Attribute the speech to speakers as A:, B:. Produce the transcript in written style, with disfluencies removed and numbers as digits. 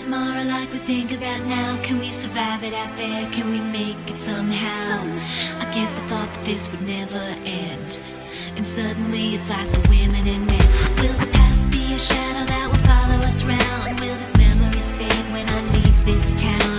A: tomorrow like we think about now? Can we survive it out there? Can we make it somehow? I guess I thought that this would never end, and suddenly it's like we're women and men. Will the past be a shadow that will follow us round? Will these memories fade when I leave this town?